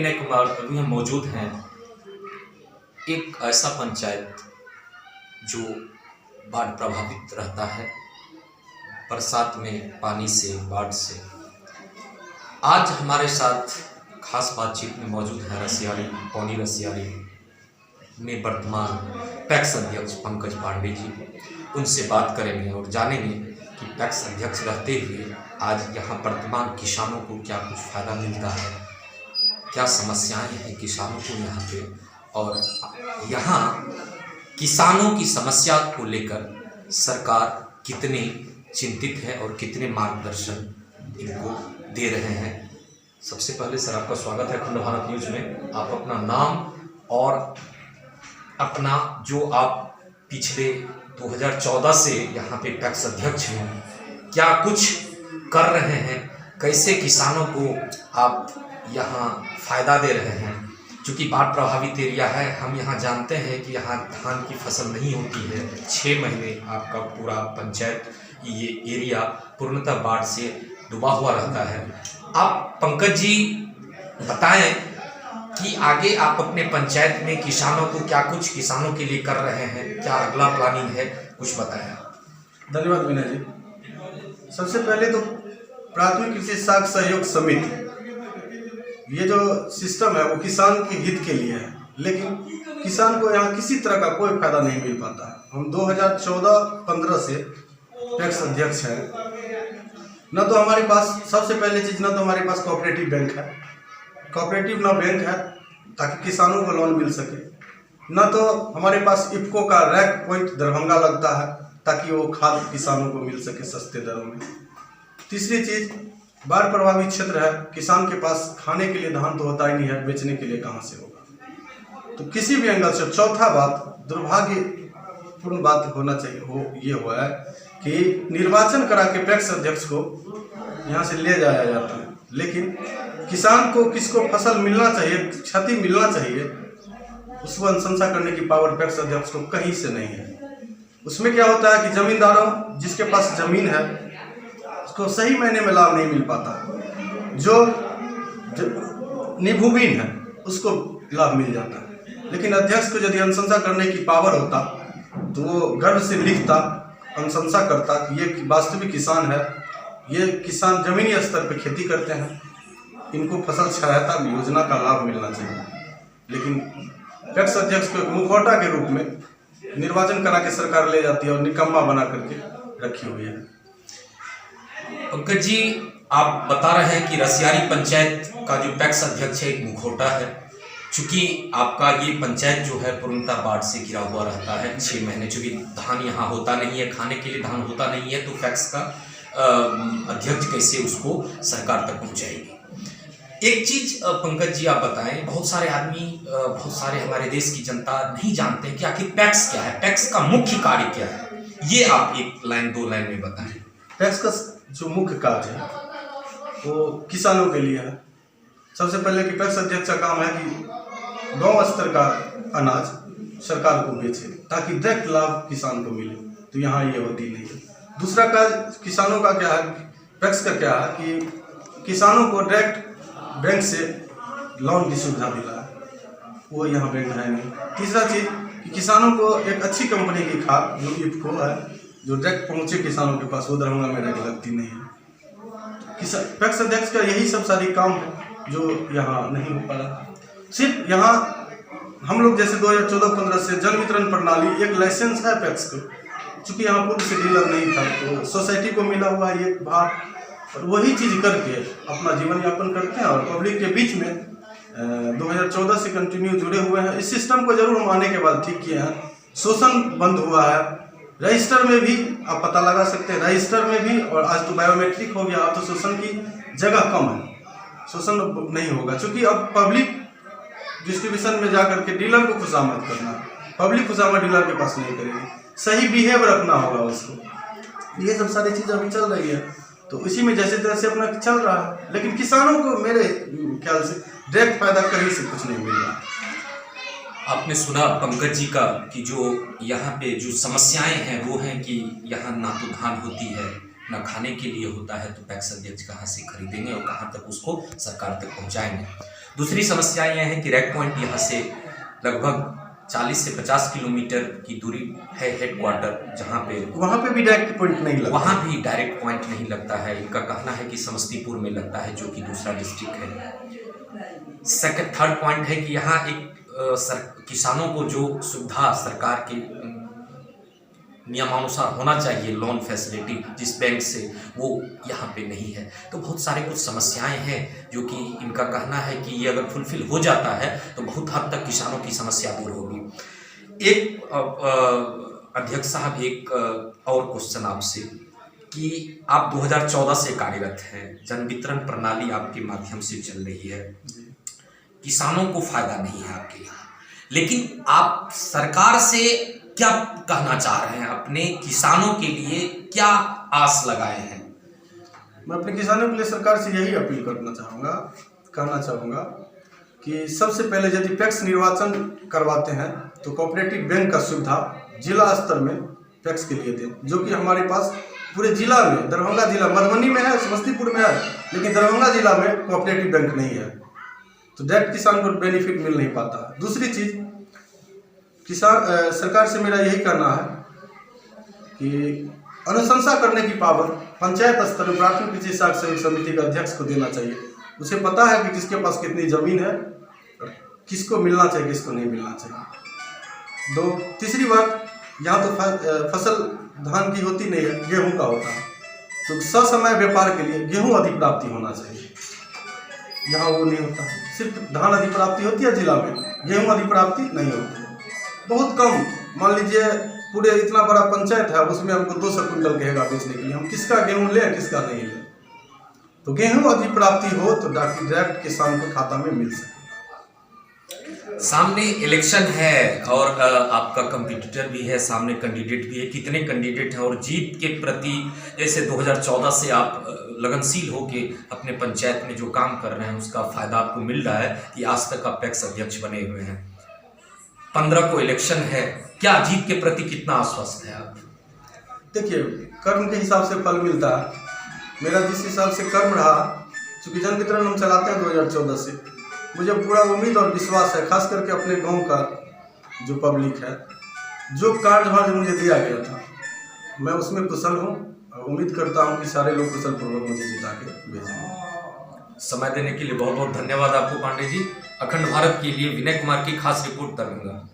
विनय कुमार, अभी हम मौजूद हैं एक ऐसा पंचायत जो बाढ़ प्रभावित रहता है, बरसात में पानी से, बाढ़ से। आज हमारे साथ खास बातचीत में मौजूद है रसियारी, पौनी रसियारी में वर्तमान पैक्स अध्यक्ष पंकज पांडे जी। उनसे बात करेंगे और जानेंगे कि पैक्स अध्यक्ष रहते हुए आज यहाँ वर्तमान किसानों को क्या कुछ फ़ायदा मिलता है, क्या समस्याएं हैं किसानों को यहाँ पे, और यहाँ किसानों की समस्या को लेकर सरकार कितनी चिंतित है और कितने मार्गदर्शन इनको दे रहे हैं। सबसे पहले सर आपका स्वागत है अखंड भारत न्यूज में। आप अपना नाम और अपना जो आप पिछले 2014 से यहाँ पे पैक्स अध्यक्ष हैं, क्या कुछ कर रहे हैं, कैसे किसानों को आप यहाँ फ़ायदा दे रहे हैं। चूँकि बाढ़ प्रभावित एरिया है, हम यहाँ जानते हैं कि यहाँ धान की फसल नहीं होती है। 6 महीने आपका पूरा पंचायत ये एरिया पूर्णतः बाढ़ से डूबा हुआ रहता है। आप पंकज जी बताएं कि आगे आप अपने पंचायत में किसानों को क्या कुछ किसानों के लिए कर रहे हैं, क्या अगला प्लानिंग है, कुछ बताएं। धन्यवाद विनय जी। सबसे पहले तो प्राथमिक कृषि साख सहयोग समिति, ये जो सिस्टम है वो किसान के हित के लिए है, लेकिन किसान को यहाँ किसी तरह का कोई फायदा नहीं मिल पाता है। हम 2014-15 से पैक्स अध्यक्ष हैं। न तो हमारे पास सबसे पहले चीज़, न तो हमारे पास कोऑपरेटिव बैंक है, कोऑपरेटिव ना बैंक है ताकि किसानों को लोन मिल सके, न तो हमारे पास इफ्को का रैक पॉइंट दरभंगा लगता है ताकि वो खाद किसानों को मिल सके सस्ते दरों में। तीसरी चीज़, बाढ़ प्रभावित क्षेत्र है, किसान के पास खाने के लिए धान तो होता ही नहीं है, बेचने के लिए कहाँ से होगा। तो किसी भी एंगल से चौथा बात, दुर्भाग्यपूर्ण बात होना चाहिए ये हुआ है कि निर्वाचन करा के पैक्स अध्यक्ष को यहाँ से ले जाया जाता है, लेकिन किसान को किसको फसल मिलना चाहिए, क्षति मिलना चाहिए, उसको अनुशंसा करने की पावर पैक्स अध्यक्ष को कहीं से नहीं है। उसमें क्या होता है कि जमींदारों, जिसके पास जमीन है, उसको सही महीने में लाभ नहीं मिल पाता, जो निभूमीन है उसको लाभ मिल जाता है। लेकिन अध्यक्ष को यदि अनुशंसा करने की पावर होता तो वो गर्व से लिखता, अनुशंसा करता कि ये वास्तविक किसान है, ये किसान जमीनी स्तर पर खेती करते हैं, इनको फसल सहायता योजना का लाभ मिलना चाहिए। लेकिन पैक्स अध्यक्ष को मुखौटा के रूप में निर्वाचन करा के सरकार ले जाती है और निकम्मा बना करके रखी हुई है। पंकज जी, आप बता रहे हैं कि रसियारी पंचायत का जो पैक्स अध्यक्ष है एक मुखौटा है। चूँकि आपका ये पंचायत जो है पूर्णतः बाढ़ से घिरा हुआ रहता है 6 महीने, चूँकि धान यहाँ होता नहीं है, खाने के लिए धान होता नहीं है, तो पैक्स का अध्यक्ष कैसे उसको सरकार तक पहुँचाएगी। एक चीज़ पंकज जी आप बताएं, बहुत सारे आदमी, बहुत सारे हमारे देश की जनता नहीं जानते हैं कि आखिर पैक्स क्या है, पैक्स का मुख्य कार्य क्या है, ये आप 1 लाइन 2 लाइन में बताएं। पैक्स का जो मुख्य कार्य है वो किसानों के लिए है। सबसे पहले कि पैक्स अध्यक्ष का काम है कि गांव स्तर का अनाज सरकार को बेचे ताकि डायरेक्ट लाभ किसान को मिले, तो यहाँ ये होती नहीं है। दूसरा कार्य किसानों का क्या है, पैक्स का क्या है कि किसानों को डायरेक्ट बैंक से लोन की सुविधा मिला है, वो यहाँ बैंक है नहीं। तीसरा चीज़ कि किसानों को एक अच्छी कंपनी की खाद जो इफ्को है, जो डायरेक्ट पहुँचे किसानों के पास, वो दरभंगा में डायरेक्ट लगती नहीं है। पैक्स अध्यक्ष का यही सब सारी काम है जो यहाँ नहीं हो पा रहा। सिर्फ यहाँ हम लोग जैसे 2014-15 से जन वितरण प्रणाली, एक लाइसेंस है पैक्स को, चूँकि यहाँ पूर्व से डीलर नहीं था तो सोसाइटी को मिला हुआ ये भाग, और वही चीज़ करके अपना जीवन यापन करते हैं और पब्लिक के बीच में 2014 से कंटिन्यू जुड़े हुए हैं। इस सिस्टम को जरूर हम आने के बाद ठीक किए हैं। शोषण बंद हुआ है, रजिस्टर में भी आप पता लगा सकते हैं, रजिस्टर में भी, और आज तो बायोमेट्रिक हो गया, अब तो शोषण की जगह कम है, शोषण नहीं होगा। क्योंकि अब पब्लिक डिस्ट्रीब्यूशन में जा करके डीलर को खुशामद करना, पब्लिक खुशामद डीलर के पास नहीं करेगी, सही बिहेव रखना होगा उसको। ये सब सारी चीज़ अभी चल रही है, तो इसी में जैसे तैसे अपना चल रहा है। लेकिन किसानों को मेरे ख्याल से डायरेक्ट फायदा कहीं से कुछ नहीं मिल रहा। आपने सुना पंकज जी का कि जो यहाँ पे जो समस्याएं हैं वो हैं कि यहाँ ना तो धान होती है, न खाने के लिए होता है तो पैक्स अध्यक्ष कहाँ से खरीदेंगे और कहाँ तक उसको सरकार तक पहुँचाएंगे। दूसरी समस्या यह है कि रैक पॉइंट यहाँ से लगभग 40 से 50 किलोमीटर की दूरी है हेडक्वार्टर, जहाँ पे वहाँ पे भी डायरेक्ट पॉइंट नहीं लगता, वहाँ भी डायरेक्ट पॉइंट नहीं लगता है। इनका कहना है कि समस्तीपुर में लगता है, जो कि दूसरा डिस्ट्रिक्ट है। थर्ड पॉइंट है कि यहाँ एक किसानों को जो सुविधा सरकार के नियमानुसार होना चाहिए, लोन फैसिलिटी जिस बैंक से, वो यहाँ पे नहीं है। तो बहुत सारे कुछ समस्याएं हैं जो कि इनका कहना है कि ये अगर फुलफिल हो जाता है तो बहुत हद तक किसानों की समस्या दूर होगी। एक अध्यक्ष साहब, एक और क्वेश्चन आपसे कि आप 2014 से कार्यरत हैं, जन वितरण प्रणाली आपके माध्यम से चल रही है, किसानों को फायदा नहीं है आपके यहाँ, लेकिन आप सरकार से क्या कहना चाह रहे हैं? अपने किसानों के लिए क्या आस लगाए हैं? मैं अपने किसानों के लिए सरकार से यही अपील कहना चाहूँगा कि सबसे पहले यदि पैक्स निर्वाचन करवाते हैं तो कोऑपरेटिव बैंक का सुविधा जिला स्तर में पैक्स के लिए दें, जो कि हमारे पास पूरे जिला में, दरभंगा जिला, मधुबनी में है, समस्तीपुर में है, लेकिन दरभंगा जिला में कोऑपरेटिव बैंक नहीं है, तो डायरेक्ट किसान को बेनिफिट मिल नहीं पाता। दूसरी चीज़, सरकार से मेरा यही कहना है कि अनुशंसा करने की पावर पंचायत स्तर में प्राथमिक कृषि साख सहयोग समिति का अध्यक्ष को देना चाहिए। उसे पता है कि किसके पास कितनी जमीन है, किसको मिलना चाहिए, किसको नहीं मिलना चाहिए। तीसरी बात, यहाँ तो फसल धान की होती नहीं है, गेहूं का होता है, तो ससमय व्यापार के लिए गेहूं अधिप्राप्ति होना चाहिए। यहाँ वो नहीं होता, सिर्फ धान अधिप्राप्ति होती है जिला में, गेहूं अधिप्राप्ति नहीं होती, बहुत कम। मान लीजिए पूरे इतना बड़ा पंचायत है, उसमें हमको 200 कुंटल कहेगा बेचने के लिए, हम किसका गेहूं लें, किसका नहीं लें। तो गेहूं अधिप्राप्ति हो तो डायरेक्ट किसान को खाता में मिल सके। सामने इलेक्शन है और आपका कंपटीटर भी है, सामने कैंडिडेट भी है। कितने कैंडिडेट हैं और जीत के प्रति, जैसे 2014 से आप लगनशील होके अपने पंचायत में जो काम कर रहे हैं उसका फायदा आपको मिल रहा है कि आज तक आप पैक्स अध्यक्ष बने हुए हैं। 15 को इलेक्शन है, क्या जीत के प्रति कितना आश्वस्त है आप? देखिए, कर्म के हिसाब से फल मिलता है। मेरा जिस हिसाब से कर्म रहा, चूँकि जन वितरण हम चलाते हैं 2014 से, मुझे पूरा उम्मीद और विश्वास है, खास करके अपने गांव का जो पब्लिक है, जो कार्यभार मुझे दिया गया था, मैं उसमें कुशल हूँ और उम्मीद करता हूँ कि सारे लोग कुशल पूर्वक मुझे जिता के भेजेंगे। समय देने के लिए बहुत बहुत धन्यवाद आपको पांडे जी। अखंड भारत के लिए विनय कुमार की खास रिपोर्ट दरभंगा।